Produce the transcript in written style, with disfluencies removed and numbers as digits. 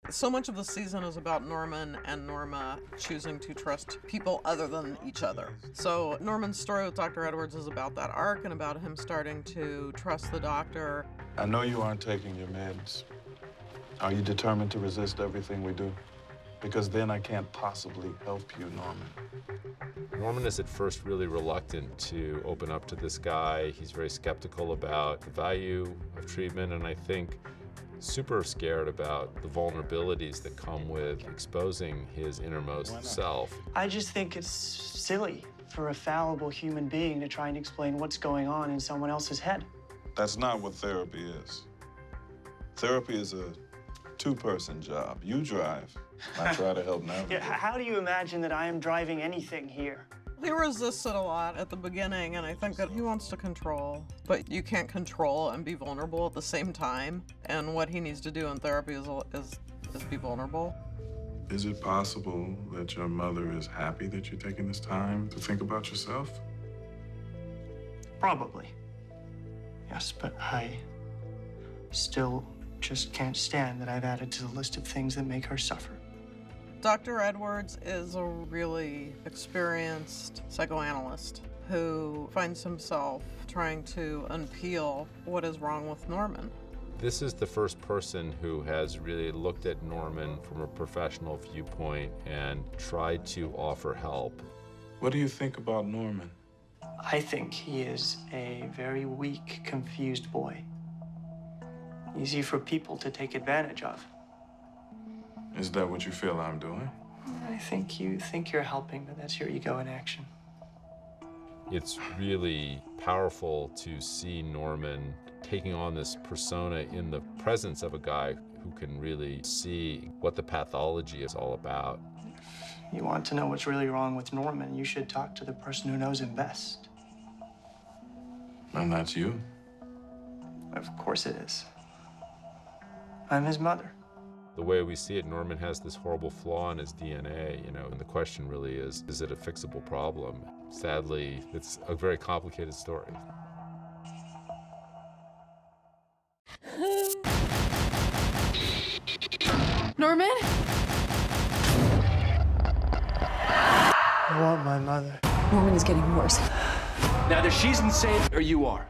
So much of the season is about Norman and Norma choosing to trust people other than each other. So Norman's story with Dr. Edwards is about that arc and about him starting to trust the doctor. I know you aren't taking your meds. Are you determined to resist everything we do? Because then I can't possibly help you, Norman. Norman is at first really reluctant to open up to this guy. He's very skeptical about the value of treatment, and I think super scared about the vulnerabilities that come with exposing his innermost self. I just think it's silly for a fallible human being to try and explain what's going on in someone else's head. That's not what therapy is. Therapy is a two-person job. You drive, I try to help navigate. Yeah, how do you imagine that I am driving anything here? He resists it a lot at the beginning, and I think that he wants to control, but you can't control and be vulnerable at the same time. And what he needs to do in therapy is be vulnerable. Is it possible that your mother is happy that you're taking this time to think about yourself? Probably. Yes, but I still just can't stand that I've added to the list of things that make her suffer. Dr. Edwards is a really experienced psychoanalyst who finds himself trying to unpeel what is wrong with Norman. This is the first person who has really looked at Norman from a professional viewpoint and tried to offer help. What do you think about Norman? I think he is a very weak, confused boy. Easy for people to take advantage of. Is that what you feel I'm doing? I think you think you're helping, but that's your ego in action. It's really powerful to see Norman taking on this persona in the presence of a guy who can really see what the pathology is all about. If you want to know what's really wrong with Norman, you should talk to the person who knows him best. And that's you. Of course it is. I'm his mother. The way we see it, Norman has this horrible flaw in his DNA, and the question really is it a fixable problem? Sadly, it's a very complicated story. Norman? I want my mother. Norman is getting worse. Now, either she's insane or you are.